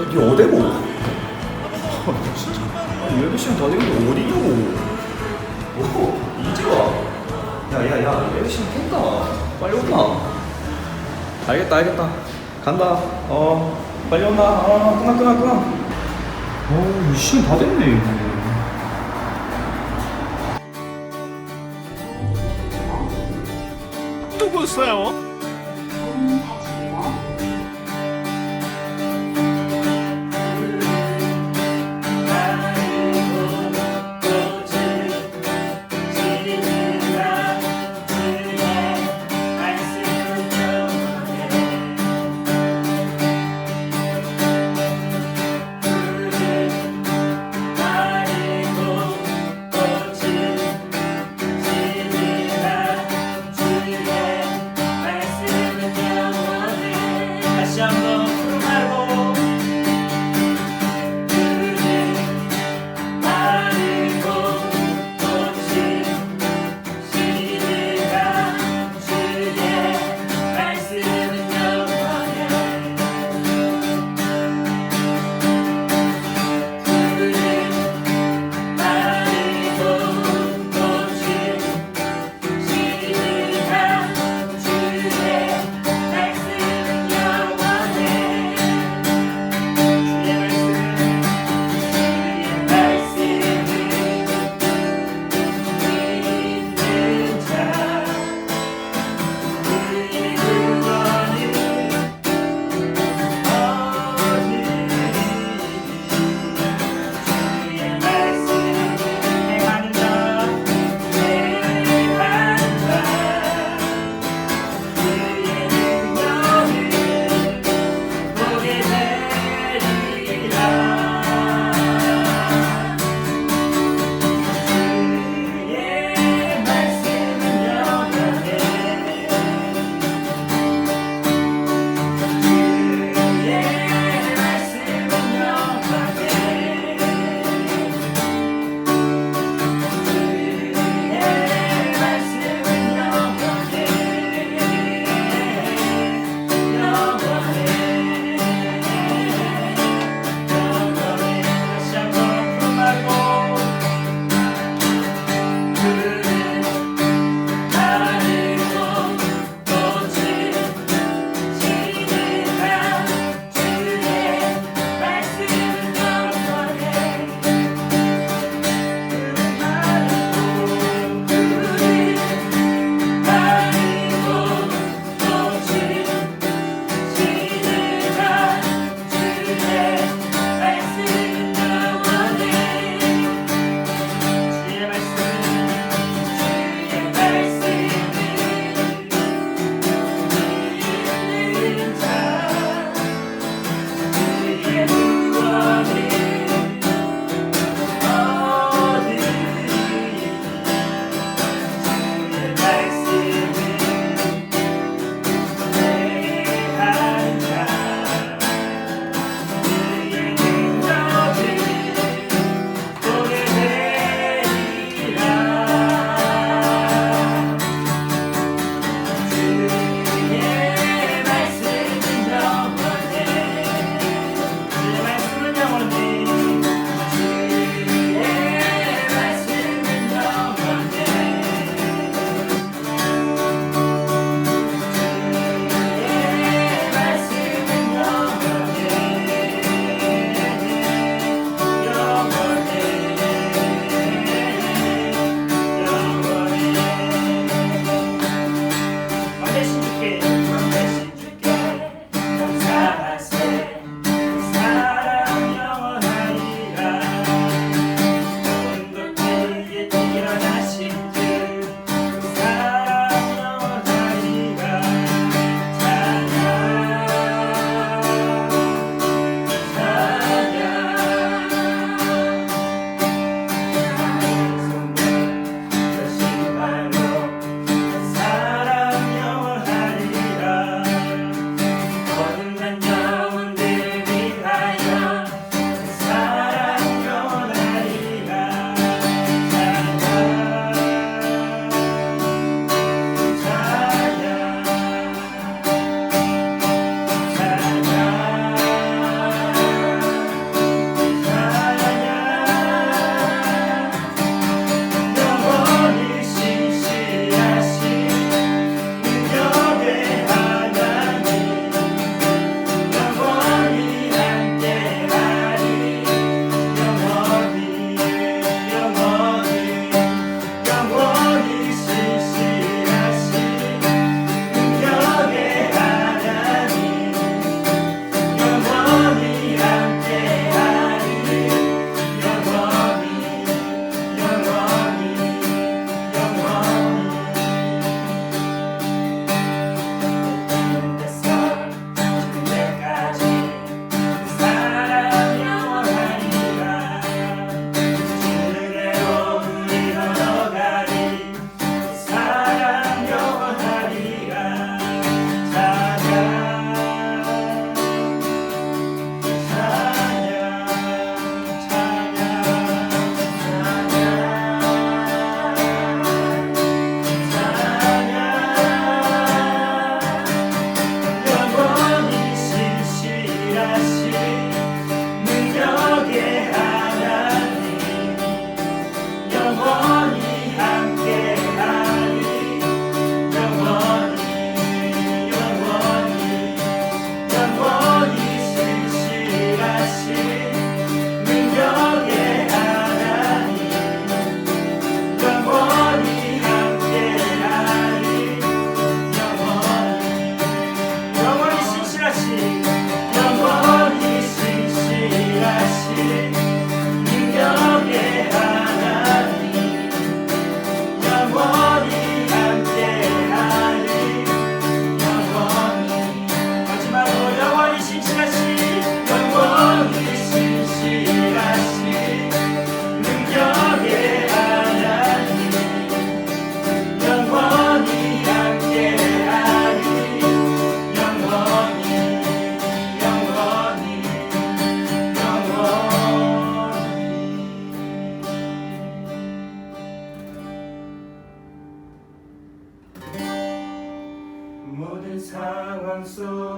니 어디고? 진짜. 아니 8시간 다 됐는데 어디냐고. 이제 와. 야야야 8시간 됐다. 빨리 온나. 알겠다. 간다. 빨리 온나. 끊어. 이 시간 다 됐네 이거. 누구세요?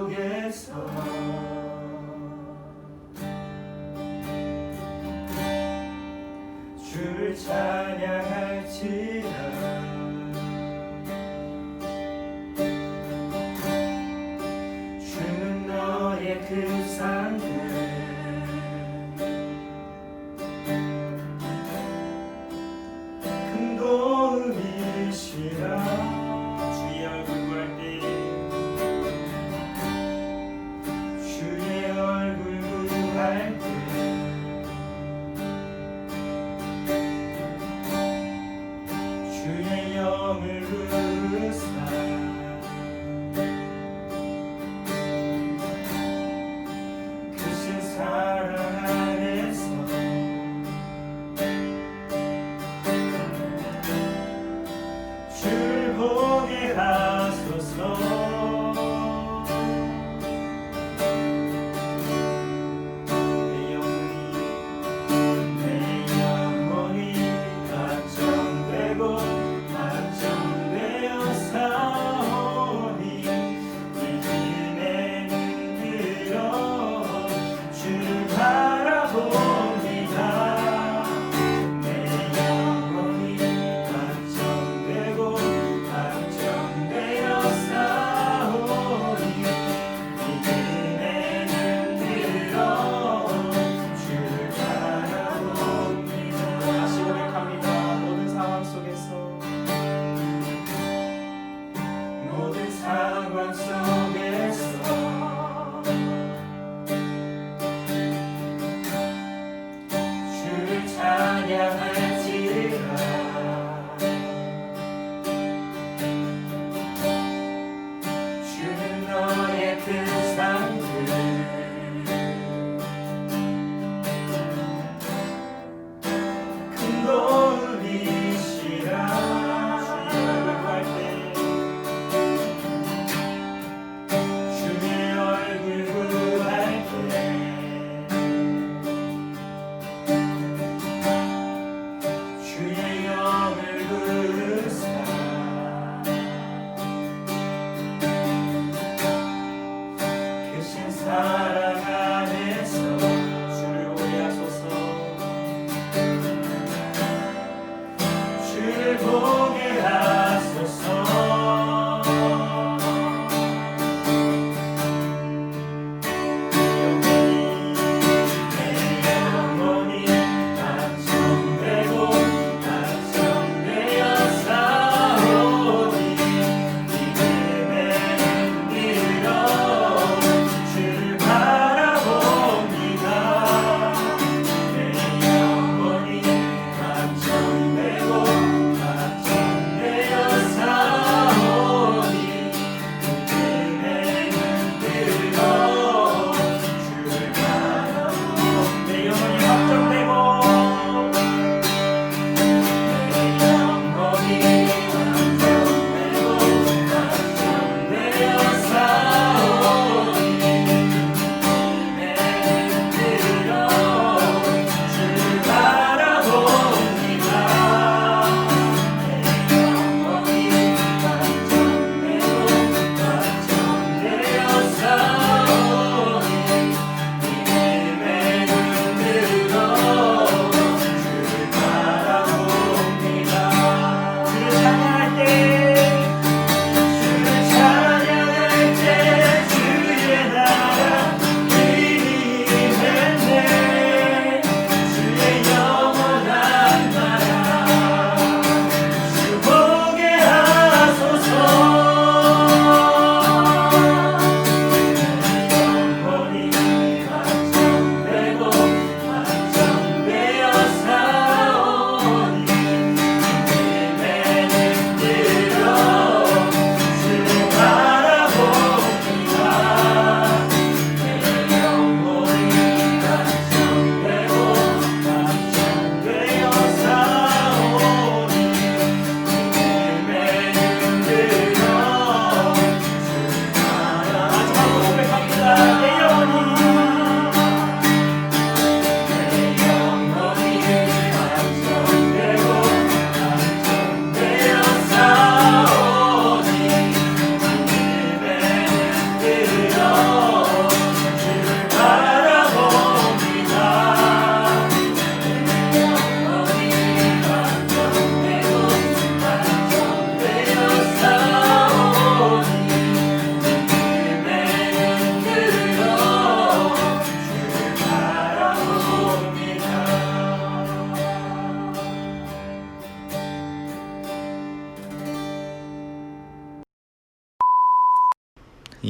속에서 주를 찬양할지라. 주는 너의 그 삶을 큰 도움이시라. 주의 얼굴 구할 때 주의 얼굴 구할 때 주의 영을 부르사 그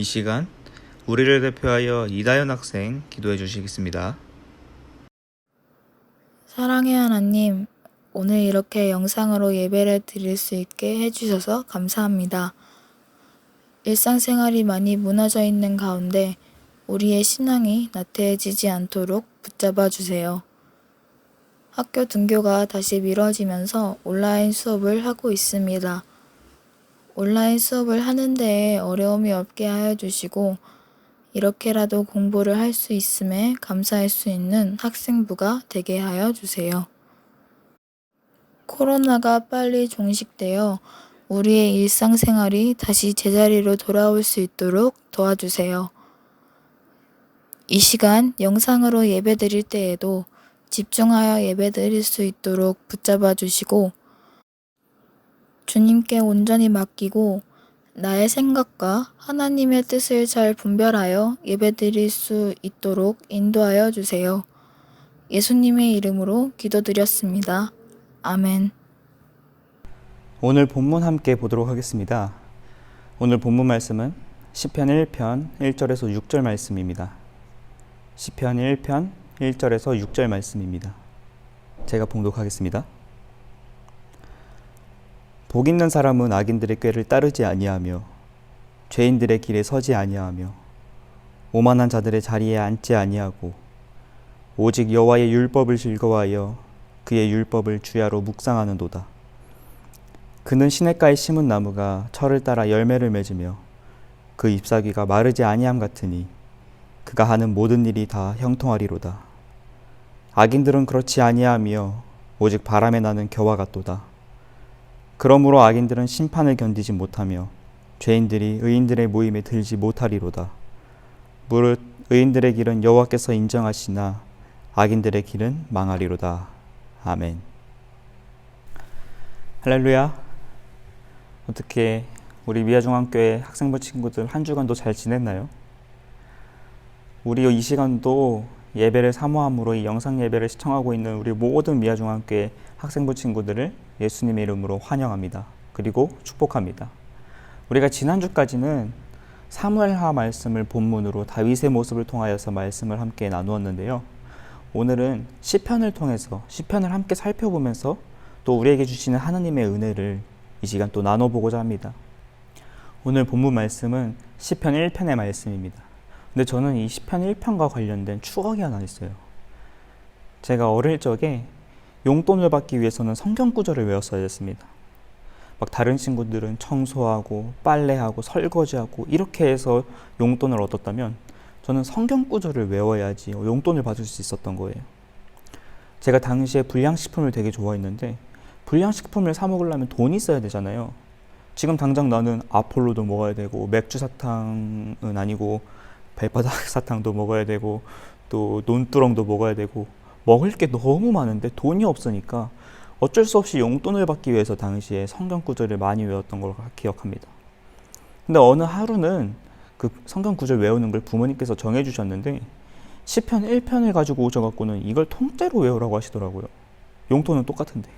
이 시간 우리를 대표하여 이다현 학생 기도해 주시겠습니다. 사랑의 하나님, 오늘 이렇게 영상으로 예배를 드릴 수 있게 해주셔서 감사합니다. 일상생활이 많이 무너져 있는 가운데 우리의 신앙이 나태해지지 않도록 붙잡아 주세요. 학교 등교가 다시 미뤄지면서 온라인 수업을 하고 있습니다. 온라인 수업을 하는 데에 어려움이 없게 하여 주시고 이렇게라도 공부를 할 수 있음에 감사할 수 있는 학생부가 되게 하여 주세요. 코로나가 빨리 종식되어 우리의 일상생활이 다시 제자리로 돌아올 수 있도록 도와주세요. 이 시간 영상으로 예배드릴 때에도 집중하여 예배드릴 수 있도록 붙잡아 주시고 주님께 온전히 맡기고 나의 생각과 하나님의 뜻을 잘 분별하여 예배드릴 수 있도록 인도하여 주세요. 예수님의 이름으로 기도드렸습니다. 아멘. 오늘 본문 함께 보도록 하겠습니다. 오늘 본문 말씀은 시편 1편 1절에서 6절 말씀입니다. 시편 1편 1절에서 6절 말씀입니다. 제가 봉독하겠습니다. 복 있는 사람은 악인들의 꾀를 따르지 아니하며 죄인들의 길에 서지 아니하며 오만한 자들의 자리에 앉지 아니하고 오직 여호와의 율법을 즐거워하여 그의 율법을 주야로 묵상하는도다. 그는 시냇가에 심은 나무가 철을 따라 열매를 맺으며 그 잎사귀가 마르지 아니함 같으니 그가 하는 모든 일이 다 형통하리로다. 악인들은 그렇지 아니하며 오직 바람에 나는 겨와 같도다. 그러므로 악인들은 심판을 견디지 못하며 죄인들이 의인들의 모임에 들지 못하리로다. 무릇 의인들의 길은 여호와께서 인정하시나 악인들의 길은 망하리로다. 아멘. 할렐루야. 어떻게 우리 미아중앙교회 학생부 친구들 한 주간도 잘 지냈나요? 우리 이 시간도 예배를 사모함으로 이 영상 예배를 시청하고 있는 우리 모든 미아중앙교회 학생부 친구들을 예수님의 이름으로 환영합니다. 그리고 축복합니다. 우리가 지난주까지는 사무엘하 말씀을 본문으로 다윗의 모습을 통하여서 말씀을 함께 나누었는데요. 오늘은 시편을 통해서 시편을 함께 살펴보면서 또 우리에게 주시는 하나님의 은혜를 이 시간 또 나눠보고자 합니다. 오늘 본문 말씀은 시편 1편의 말씀입니다. 근데 저는 이 시편 1편과 관련된 추억이 하나 있어요. 제가 어릴 적에 용돈을 받기 위해서는 성경 구절을 외웠어야 했습니다. 막 다른 친구들은 청소하고 빨래하고 설거지하고 이렇게 해서 용돈을 얻었다면 저는 성경 구절을 외워야지 용돈을 받을 수 있었던 거예요. 제가 당시에 불량식품을 되게 좋아했는데 불량식품을 사 먹으려면 돈이 있어야 되잖아요. 지금 당장 나는 아폴로도 먹어야 되고 맥주 사탕은 아니고 발바닥 사탕도 먹어야 되고 또 논두렁도 먹어야 되고 먹을 게 너무 많은데 돈이 없으니까 어쩔 수 없이 용돈을 받기 위해서 당시에 성경 구절을 많이 외웠던 걸 기억합니다. 근데 어느 하루는 그 성경 구절 외우는 걸 부모님께서 정해주셨는데 시편 1편을 가지고 오셔갖고는 이걸 통째로 외우라고 하시더라고요. 용돈은 똑같은데.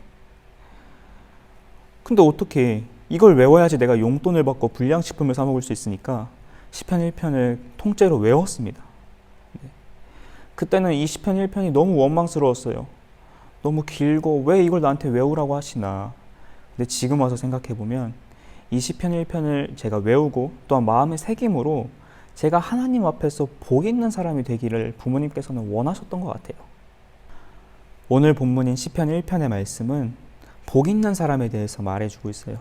근데 어떻게 이걸 외워야지 내가 용돈을 받고 불량식품을 사 먹을 수 있으니까 시편 1편을 통째로 외웠습니다. 네. 그때는 이 시편 1편이 너무 원망스러웠어요. 너무 길고 왜 이걸 나한테 외우라고 하시나. 근데 지금 와서 생각해보면 이 시편 1편을 제가 외우고 또한 마음의 새김으로 제가 하나님 앞에서 복 있는 사람이 되기를 부모님께서는 원하셨던 것 같아요. 오늘 본문인 시편 1편의 말씀은 복 있는 사람에 대해서 말해주고 있어요.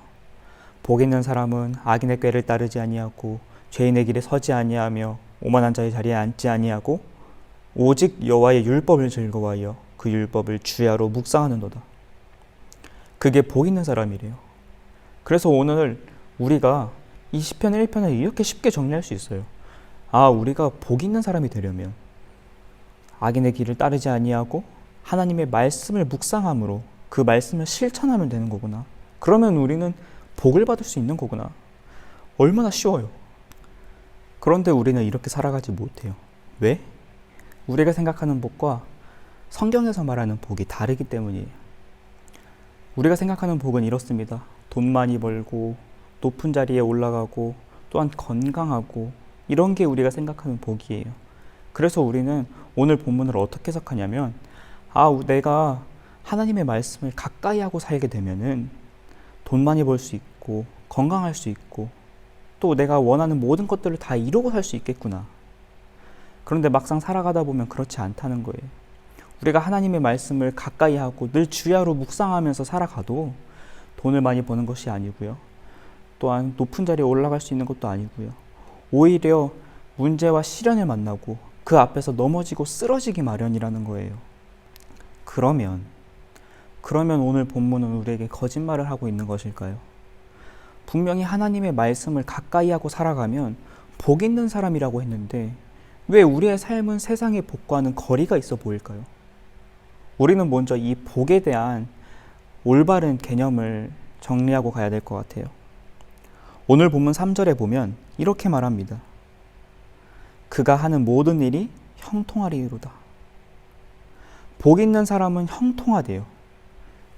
복 있는 사람은 악인의 꾀를 따르지 아니하고 죄인의 길에 서지 아니하며 오만한 자의 자리에 앉지 아니하고 오직 여호와의 율법을 즐거워하여 그 율법을 주야로 묵상하는도다. 그게 복 있는 사람이래요. 그래서 오늘 우리가 이 시편 1편을 이렇게 쉽게 정리할 수 있어요. 아, 우리가 복 있는 사람이 되려면 악인의 길을 따르지 아니하고 하나님의 말씀을 묵상함으로 그 말씀을 실천하면 되는 거구나. 그러면 우리는 복을 받을 수 있는 거구나. 얼마나 쉬워요. 그런데 우리는 이렇게 살아가지 못해요. 왜? 우리가 생각하는 복과 성경에서 말하는 복이 다르기 때문이에요. 우리가 생각하는 복은 이렇습니다. 돈 많이 벌고 높은 자리에 올라가고 또한 건강하고 이런 게 우리가 생각하는 복이에요. 그래서 우리는 오늘 본문을 어떻게 해석하냐면, 내가 하나님의 말씀을 가까이 하고 살게 되면은 돈 많이 벌 수 있고 건강할 수 있고 또 내가 원하는 모든 것들을 다 이루고 살 수 있겠구나. 그런데 막상 살아가다 보면 그렇지 않다는 거예요. 우리가 하나님의 말씀을 가까이 하고 늘 주야로 묵상하면서 살아가도 돈을 많이 버는 것이 아니고요. 또한 높은 자리에 올라갈 수 있는 것도 아니고요. 오히려 문제와 시련을 만나고 그 앞에서 넘어지고 쓰러지기 마련이라는 거예요. 그러면 오늘 본문은 우리에게 거짓말을 하고 있는 것일까요? 분명히 하나님의 말씀을 가까이 하고 살아가면 복 있는 사람이라고 했는데 왜 우리의 삶은 세상의 복과는 거리가 있어 보일까요? 우리는 먼저 이 복에 대한 올바른 개념을 정리하고 가야 될 것 같아요. 오늘 본문 3절에 보면 이렇게 말합니다. 그가 하는 모든 일이 형통하리로다. 복 있는 사람은 형통하대요.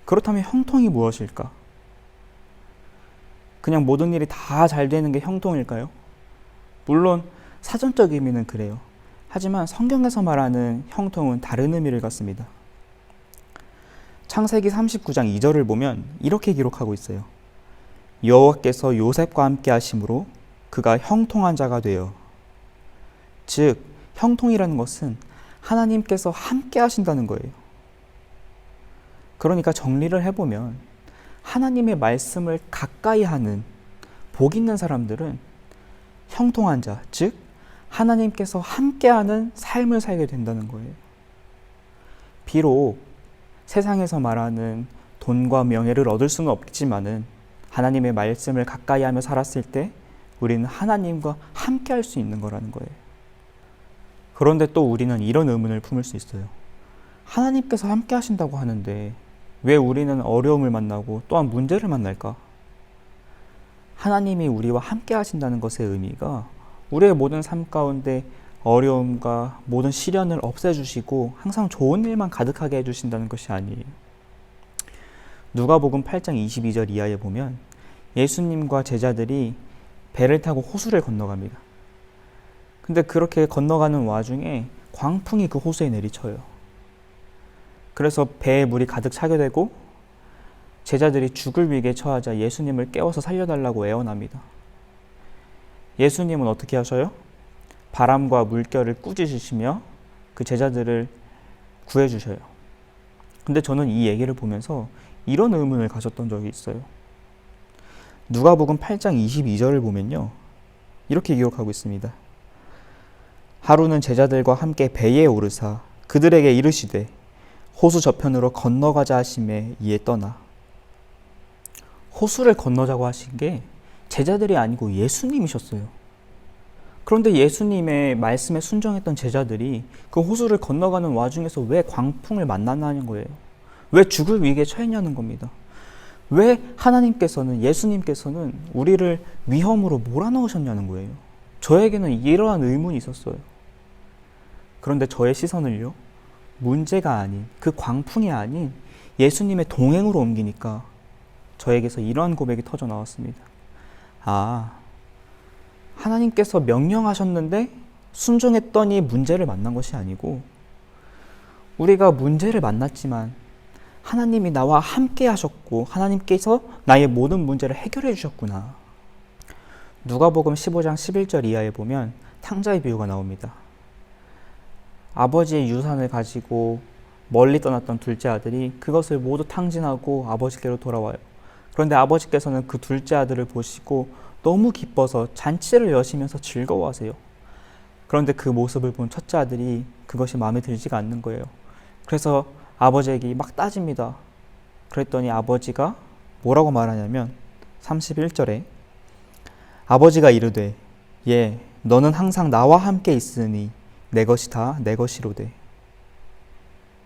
그렇다면 형통이 무엇일까? 그냥 모든 일이 다 잘 되는 게 형통일까요? 물론 사전적 의미는 그래요. 하지만 성경에서 말하는 형통은 다른 의미를 갖습니다. 창세기 39장 2절을 보면 이렇게 기록하고 있어요. 여호와께서 요셉과 함께 하심으로 그가 형통한 자가 되어. 즉 형통이라는 것은 하나님께서 함께 하신다는 거예요. 그러니까 정리를 해보면 하나님의 말씀을 가까이 하는 복 있는 사람들은 형통한 자, 즉 하나님께서 함께하는 삶을 살게 된다는 거예요. 비록 세상에서 말하는 돈과 명예를 얻을 수는 없지만은 하나님의 말씀을 가까이 하며 살았을 때 우리는 하나님과 함께할 수 있는 거라는 거예요. 그런데 또 우리는 이런 의문을 품을 수 있어요. 하나님께서 함께 하신다고 하는데 왜 우리는 어려움을 만나고 또한 문제를 만날까? 하나님이 우리와 함께 하신다는 것의 의미가 우리의 모든 삶 가운데 어려움과 모든 시련을 없애주시고 항상 좋은 일만 가득하게 해주신다는 것이 아니에요. 누가복음 8장 22절 이하에 보면 예수님과 제자들이 배를 타고 호수를 건너갑니다. 근데 그렇게 건너가는 와중에 광풍이 그 호수에 내리쳐요. 그래서 배에 물이 가득 차게 되고 제자들이 죽을 위기에 처하자 예수님을 깨워서 살려달라고 애원합니다. 예수님은 어떻게 하셔요? 바람과 물결을 꾸짖으시며 그 제자들을 구해주셔요. 근데 저는 이 얘기를 보면서 이런 의문을 가졌던 적이 있어요. 누가복음 8장 22절을 보면요. 이렇게 기록하고 있습니다. 하루는 제자들과 함께 배에 오르사 그들에게 이르시되 호수 저편으로 건너가자 하심에 이에 떠나. 호수를 건너자고 하신 게 제자들이 아니고 예수님이셨어요. 그런데 예수님의 말씀에 순종했던 제자들이 그 호수를 건너가는 와중에서 왜 광풍을 만났냐는 거예요. 왜 죽을 위기에 처했냐는 겁니다. 왜 하나님께서는, 예수님께서는 우리를 위험으로 몰아넣으셨냐는 거예요. 저에게는 이러한 의문이 있었어요. 그런데 저의 시선을요, 문제가 아닌, 그 광풍이 아닌 예수님의 동행으로 옮기니까 저에게서 이러한 고백이 터져 나왔습니다. 하나님께서 명령하셨는데 순종했더니 문제를 만난 것이 아니고 우리가 문제를 만났지만 하나님이 나와 함께 하셨고 하나님께서 나의 모든 문제를 해결해 주셨구나. 누가복음 15장 11절 이하에 보면 탕자의 비유가 나옵니다. 아버지의 유산을 가지고 멀리 떠났던 둘째 아들이 그것을 모두 탕진하고 아버지께로 돌아와요. 그런데 아버지께서는 그 둘째 아들을 보시고 너무 기뻐서 잔치를 여시면서 즐거워하세요. 그런데 그 모습을 본 첫째 아들이 그것이 마음에 들지가 않는 거예요. 그래서 아버지에게 막 따집니다. 그랬더니 아버지가 뭐라고 말하냐면 31절에 아버지가 이르되 너는 항상 나와 함께 있으니 내 것이 다 내 것이로되.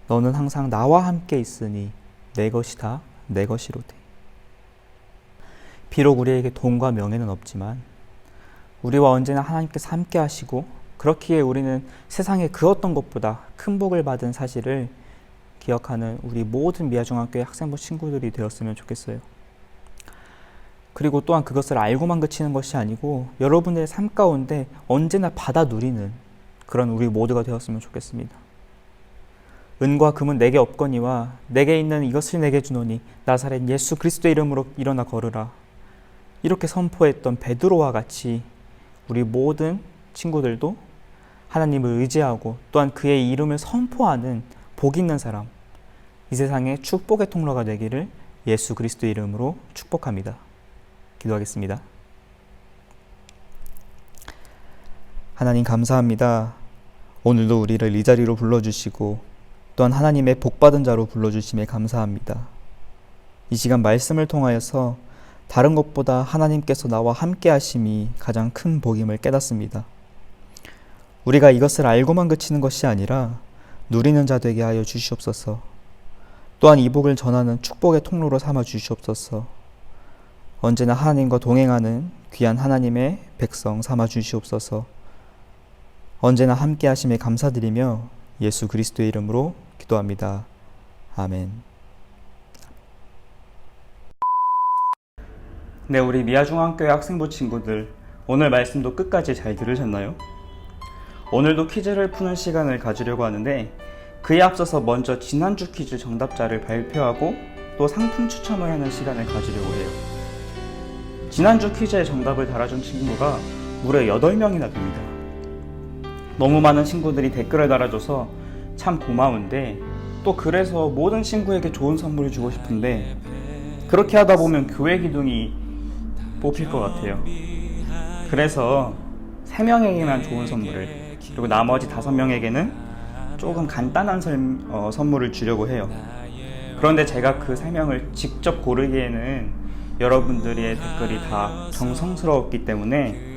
너는 항상 나와 함께 있으니 내 것이 다 내 것이로되. 비록 우리에게 돈과 명예는 없지만 우리와 언제나 하나님께서 함께 하시고 그렇기에 우리는 세상의 그 어떤 것보다 큰 복을 받은 사실을 기억하는 우리 모든 미아중학교의 학생부 친구들이 되었으면 좋겠어요. 그리고 또한 그것을 알고만 그치는 것이 아니고 여러분의 삶 가운데 언제나 받아 누리는 그런 우리 모두가 되었으면 좋겠습니다. 은과 금은 내게 없거니와 내게 있는 이것을 내게 주노니 나사렛 예수 그리스도의 이름으로 일어나 걸으라. 이렇게 선포했던 베드로와 같이 우리 모든 친구들도 하나님을 의지하고 또한 그의 이름을 선포하는 복 있는 사람, 이 세상의 축복의 통로가 되기를 예수 그리스도의 이름으로 축복합니다. 기도하겠습니다. 하나님 감사합니다. 오늘도 우리를 이 자리로 불러주시고 또한 하나님의 복받은 자로 불러주심에 감사합니다. 이 시간 말씀을 통하여서 다른 것보다 하나님께서 나와 함께 하심이 가장 큰 복임을 깨닫습니다. 우리가 이것을 알고만 그치는 것이 아니라 누리는 자 되게 하여 주시옵소서. 또한 이 복을 전하는 축복의 통로로 삼아 주시옵소서. 언제나 하나님과 동행하는 귀한 하나님의 백성 삼아 주시옵소서. 언제나 함께 하심에 감사드리며 예수 그리스도의 이름으로 기도합니다. 아멘. 네, 우리 미아중앙교회 학생부 친구들, 오늘 말씀도 끝까지 잘 들으셨나요? 오늘도 퀴즈를 푸는 시간을 가지려고 하는데 그에 앞서서 먼저 지난주 퀴즈 정답자를 발표하고 또 상품 추첨을 하는 시간을 가지려고 해요. 지난주 퀴즈의 정답을 달아준 친구가 무려 8명이나 됩니다. 너무 많은 친구들이 댓글을 달아줘서 참 고마운데 또 그래서 모든 친구에게 좋은 선물을 주고 싶은데 그렇게 하다 보면 교회 기둥이 뽑힐 것 같아요. 그래서 3명에게만 좋은 선물을, 그리고 나머지 5명에게는 조금 간단한 선물을 주려고 해요. 그런데 제가 그 3명을 직접 고르기에는 여러분들의 댓글이 다 정성스러웠기 때문에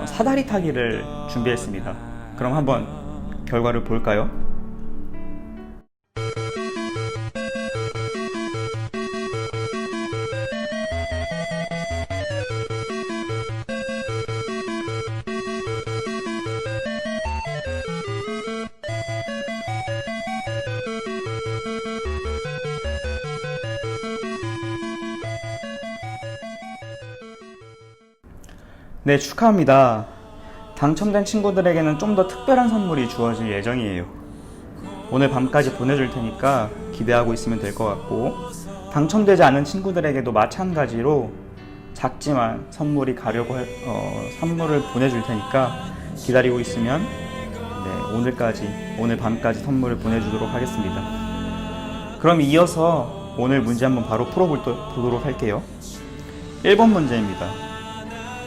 사다리 타기를 준비했습니다. 그럼 한번 결과를 볼까요? 네, 축하합니다. 당첨된 친구들에게는 좀 더 특별한 선물이 주어질 예정이에요. 오늘 밤까지 보내줄 테니까 기대하고 있으면 될 것 같고, 당첨되지 않은 친구들에게도 마찬가지로 작지만 선물을 보내줄 테니까 기다리고 있으면 오늘 밤까지 선물을 보내주도록 하겠습니다. 그럼 이어서 오늘 문제 한번 바로 풀어보도록 할게요. 1번 문제입니다.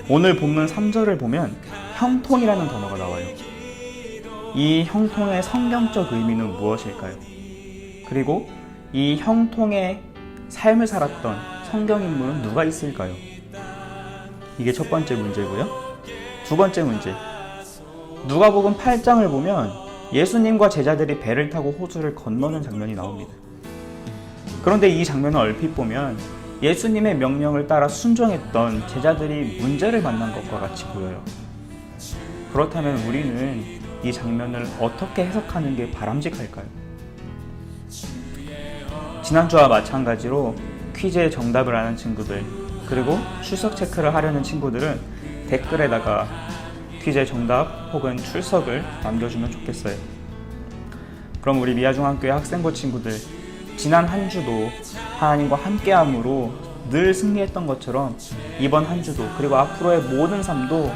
오늘 본문 3절을 보면 형통이라는 단어가 나와요. 이 형통의 성경적 의미는 무엇일까요? 그리고 이 형통의 삶을 살았던 성경인물은 누가 있을까요? 이게 첫 번째 문제고요. 두 번째 문제. 누가복음 8장을 보면 예수님과 제자들이 배를 타고 호수를 건너는 장면이 나옵니다. 그런데 이 장면을 얼핏 보면 예수님의 명령을 따라 순종했던 제자들이 문제를 만난 것과 같이 보여요. 그렇다면 우리는 이 장면을 어떻게 해석하는 게 바람직할까요? 지난주와 마찬가지로 퀴즈의 정답을 아는 친구들, 그리고 출석 체크를 하려는 친구들은 댓글에다가 퀴즈의 정답 혹은 출석을 남겨주면 좋겠어요. 그럼 우리 미아중앙교회 학생부 친구들, 지난 한 주도 하나님과 함께함으로 늘 승리했던 것처럼 이번 한 주도, 그리고 앞으로의 모든 삶도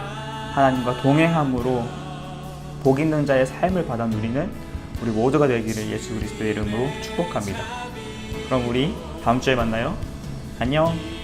하나님과 동행함으로 복 있는 자의 삶을 받아 누리는 우리 모두가 되기를 예수 그리스도의 이름으로 축복합니다. 그럼 우리 다음 주에 만나요. 안녕.